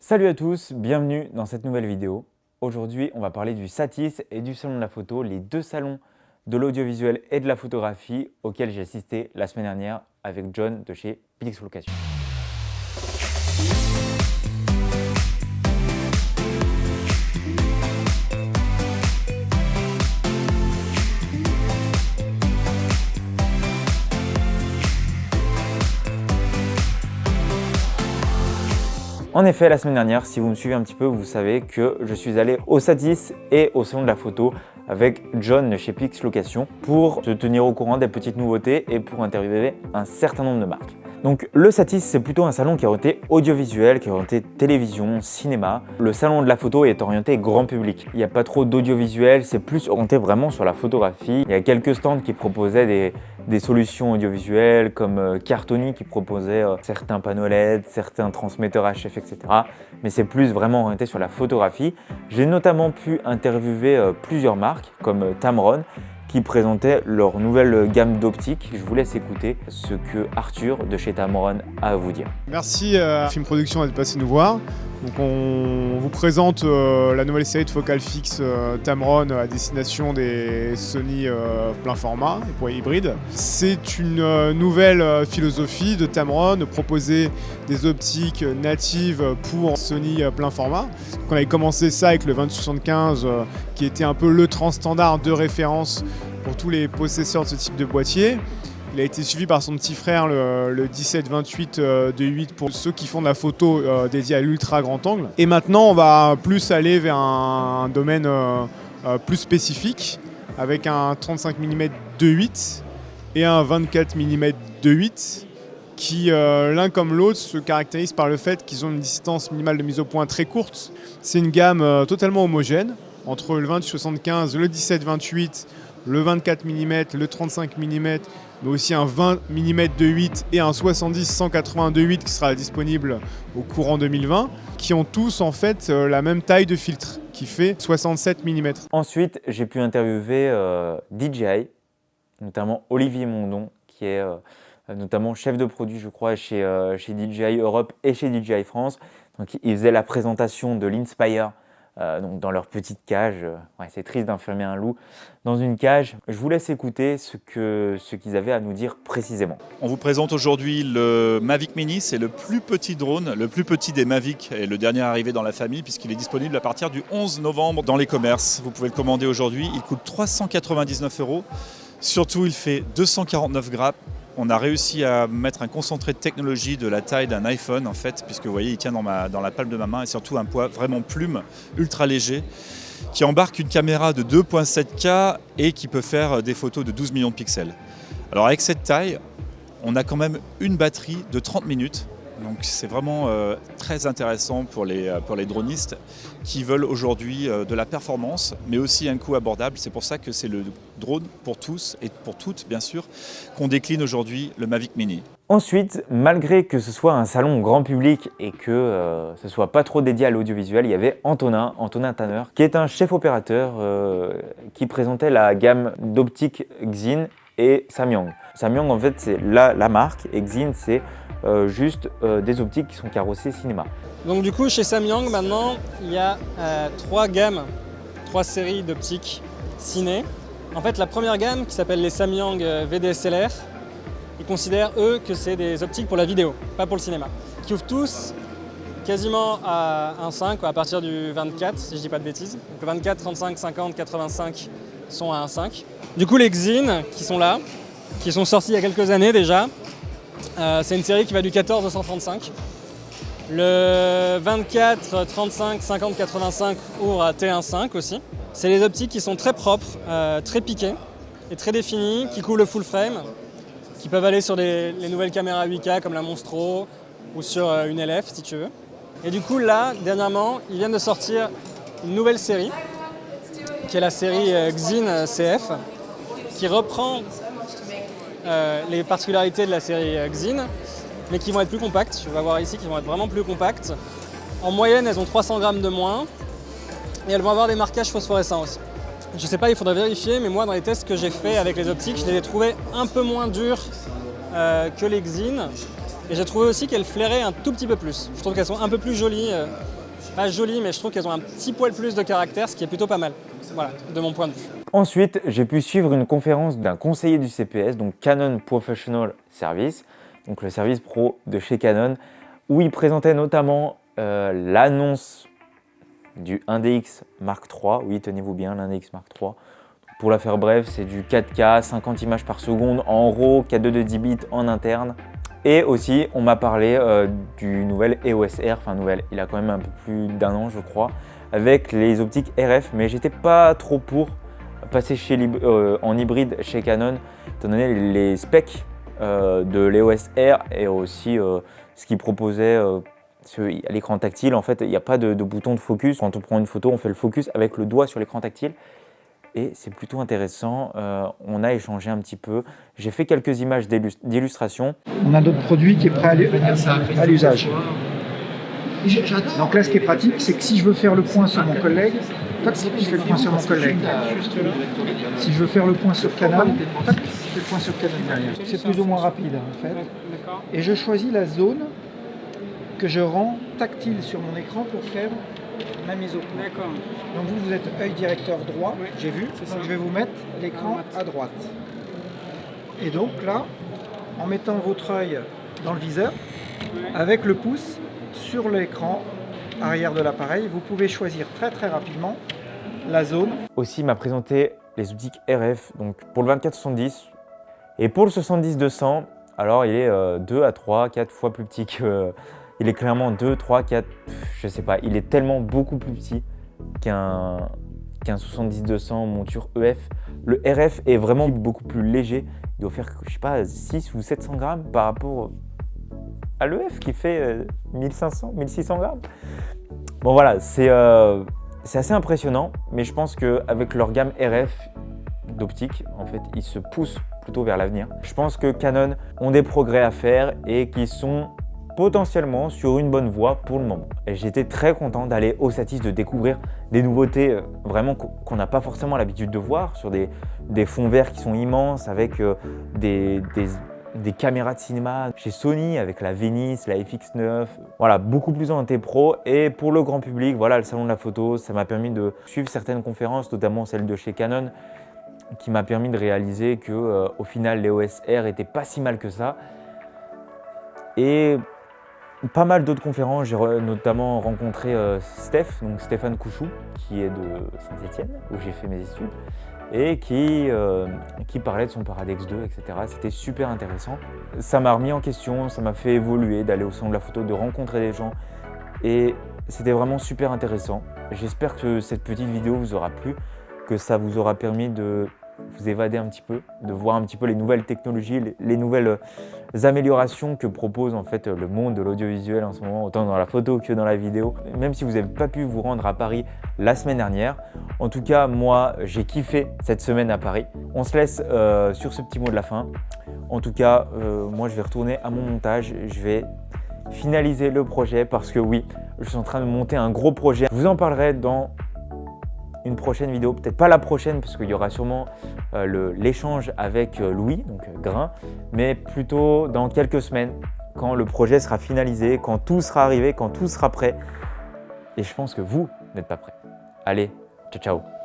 Salut à tous, bienvenue dans cette nouvelle vidéo. Aujourd'hui, on va parler du Satis et du Salon de la photo, les deux salons de l'audiovisuel et de la photographie auxquels j'ai assisté la semaine dernière avec John de chez Pixlocation. En effet, la semaine dernière, si vous me suivez un petit peu, vous savez que je suis allé au Satis et au Salon de la photo avec John de chez Pixlocation pour se tenir au courant des petites nouveautés et pour interviewer un certain nombre de marques. Donc le Satis, c'est plutôt un salon qui est orienté audiovisuel, qui est orienté télévision, cinéma. Le salon de la photo est orienté grand public. Il n'y a pas trop d'audiovisuel, c'est plus orienté vraiment sur la photographie. Il y a quelques stands qui proposaient des solutions audiovisuelles comme Cartoni qui proposait certains panneaux LED, certains transmetteurs HF, etc. Mais c'est plus vraiment orienté sur la photographie. J'ai notamment pu interviewer plusieurs marques comme Tamron qui présentaient leur nouvelle gamme d'optiques. Je vous laisse écouter ce que Arthur de chez Tamron a à vous dire. Merci à Film Production d'être passé nous voir. Donc on vous présente la nouvelle série de focale fixe Tamron à destination des Sony plein format et pour hybride. C'est une nouvelle philosophie de Tamron de proposer des optiques natives pour Sony plein format. Donc on avait commencé ça avec le 20-75 qui était un peu le standard de référence pour tous les possesseurs de ce type de boîtier. Il a été suivi par son petit frère, le 17-28 de 8 pour ceux qui font de la photo dédiée à l'ultra grand angle. Et maintenant, on va plus aller vers un domaine plus spécifique avec un 35 mm 2.8 et un 24 mm 2.8 qui, l'un comme l'autre, se caractérisent par le fait qu'ils ont une distance minimale de mise au point très courte. C'est une gamme totalement homogène entre le 20-75, le 17-28, le 24 mm, le 35 mm, mais aussi un 20 mm 2.8 et un 70-180 2.8 qui sera disponible au courant 2020, qui ont tous en fait la même taille de filtre, qui fait 67 mm. Ensuite, j'ai pu interviewer DJI, notamment Olivier Mondon, qui est notamment chef de produit, je crois, chez DJI Europe et chez DJI France. Donc, il faisait la présentation de l'Inspire. Donc dans leur petite cage, ouais, c'est triste d'enfermer un loup dans une cage. Je vous laisse écouter ce qu'ils avaient à nous dire précisément. On vous présente aujourd'hui le Mavic Mini, c'est le plus petit drone, le plus petit des Mavic et le dernier arrivé dans la famille puisqu'il est disponible à partir du 11 novembre dans les commerces. Vous pouvez le commander aujourd'hui, il coûte 399 €. Surtout, il fait 249 grammes. On a réussi à mettre un concentré de technologie de la taille d'un iPhone en fait, puisque vous voyez il tient dans la palme de ma main et surtout un poids vraiment plume, ultra léger, qui embarque une caméra de 2.7K et qui peut faire des photos de 12 millions de pixels. Alors avec cette taille, on a quand même une batterie de 30 minutes, donc c'est vraiment très intéressant pour les dronistes qui veulent aujourd'hui de la performance, mais aussi un coût abordable. C'est pour ça que c'est le drone pour tous et pour toutes, bien sûr, qu'on décline aujourd'hui le Mavic Mini. Ensuite, malgré que ce soit un salon grand public et que ce ne soit pas trop dédié à l'audiovisuel, il y avait Antonin Tanner, qui est un chef opérateur qui présentait la gamme d'optiques Xin et Samyang. Samyang, en fait, c'est la marque et Xin, c'est juste des optiques qui sont carrossées cinéma. Donc du coup, chez Samyang, maintenant, il y a trois séries d'optiques ciné. En fait, la première gamme, qui s'appelle les Samyang VDSLR, ils considèrent, eux, que c'est des optiques pour la vidéo, pas pour le cinéma. Qui ouvrent tous quasiment à 1.5, à partir du 24, si je dis pas de bêtises. Donc le 24, 35, 50, 85 sont à 1.5. Du coup, les Xin, qui sont là, qui sont sortis il y a quelques années déjà, c'est une série qui va du 14 au 135. Le 24, 35, 50, 85 ouvre à T1.5 aussi. C'est les optiques qui sont très propres, très piquées et très définies, qui couvrent le full frame, qui peuvent aller sur les nouvelles caméras 8K comme la Monstro ou sur une LF si tu veux. Et du coup là, dernièrement, ils viennent de sortir une nouvelle série, qui est la série Xin CF, qui reprend les particularités de la série Xin, mais qui vont être plus compactes. Tu vas voir ici qu'ils vont être vraiment plus compactes. En moyenne, elles ont 300 grammes de moins et elles vont avoir des marquages phosphorescents aussi. Je sais pas, il faudrait vérifier, mais moi dans les tests que j'ai fait avec les optiques, je les ai trouvées un peu moins dures que les Xin. Et j'ai trouvé aussi qu'elles flairaient un tout petit peu plus. Je trouve qu'elles sont un peu plus jolies pas jolies, mais je trouve qu'elles ont un petit poil plus de caractère, ce qui est plutôt pas mal, voilà, de mon point de vue. Ensuite, j'ai pu suivre une conférence d'un conseiller du CPS, donc Canon Professional Service, donc le service pro de chez Canon, où il présentait notamment l'annonce du 1DX Mark III. Oui, tenez-vous bien, l'Index Mark III. Pour la faire brève, c'est du 4K, 50 images par seconde en RAW, K2 de 10 bits en interne. Et aussi, on m'a parlé du nouvel EOS R, enfin nouvel, il a quand même un peu plus d'un an je crois, avec les optiques RF, mais j'étais pas trop pour passer en hybride chez Canon, étant donné les specs de l'EOS R et aussi ce qu'il proposait à l'écran tactile. En fait, il n'y a pas de bouton de focus. Quand on prend une photo, on fait le focus avec le doigt sur l'écran tactile. Et c'est plutôt intéressant, on a échangé un petit peu. J'ai fait quelques images d'illustration. On a d'autres produits qui est prêt à l'usage. Donc là, ce qui est pratique, c'est que si je veux faire le point sur mon collègue, tac, je fais le point sur mon collègue. Si je veux faire le point sur Canon, tac, je fais le point sur Canon derrière. C'est plus ou moins rapide en fait. Et je choisis la zone que je rends tactile sur mon écran pour faire ma mise au point. D'accord. Donc vous êtes œil directeur droit, Oui, j'ai vu. c'est Donc ça. je vais vous mettre l'écran à droite. Et donc là, en mettant votre œil dans le viseur, avec le pouce sur l'écran arrière de l'appareil, vous pouvez choisir très rapidement la zone. Aussi, il m'a présenté les optiques RF, donc pour le 24-70 et pour le 70-200. Alors, il est 2 à 3, 4 fois plus petit que... Il est clairement 2, 3, 4, je sais pas. Il est tellement beaucoup plus petit qu'un 70-200 monture EF. Le RF est vraiment beaucoup plus léger. Il doit faire, je sais pas, 6 ou 700 grammes par rapport à l'EF qui fait 1500, 1600 grammes. Bon voilà, c'est assez impressionnant, mais je pense qu'avec leur gamme RF d'optique, en fait, ils se poussent plutôt vers l'avenir. Je pense que Canon ont des progrès à faire et qu'ils sont potentiellement sur une bonne voie pour le moment. Et j'étais très content d'aller au Satis, de découvrir des nouveautés vraiment qu'on n'a pas forcément l'habitude de voir sur des fonds verts qui sont immenses avec des caméras de cinéma chez Sony avec la Venice, la FX9, voilà, beaucoup plus orienté pro. Et pour le grand public, voilà, le salon de la photo, ça m'a permis de suivre certaines conférences, notamment celle de chez Canon, qui m'a permis de réaliser que au final l'EOS R était pas si mal que ça. Et pas mal d'autres conférences, j'ai notamment rencontré donc Stéphane Couchou, qui est de Saint-Etienne, où j'ai fait mes études, et qui parlait de son Paradex 2, etc. C'était super intéressant. Ça m'a remis en question, ça m'a fait évoluer, d'aller au salon de la photo, de rencontrer des gens, et c'était vraiment super intéressant. J'espère que cette petite vidéo vous aura plu, que ça vous aura permis de vous évader un petit peu, de voir un petit peu les nouvelles technologies, les nouvelles améliorations que propose en fait le monde de l'audiovisuel en ce moment, autant dans la photo que dans la vidéo, même si vous n'avez pas pu vous rendre à Paris la semaine dernière. En tout cas, moi, j'ai kiffé cette semaine à Paris. On se laisse sur ce petit mot de la fin. En tout cas, moi, je vais retourner à mon montage. Je vais finaliser le projet parce que oui, je suis en train de monter un gros projet. Je vous en parlerai dans une prochaine vidéo, peut-être pas la prochaine parce qu'il y aura sûrement l'échange avec Louis, donc Grain, mais plutôt dans quelques semaines quand le projet sera finalisé, quand tout sera arrivé, quand tout sera prêt. Et je pense que vous n'êtes pas prêts. Allez, ciao ciao.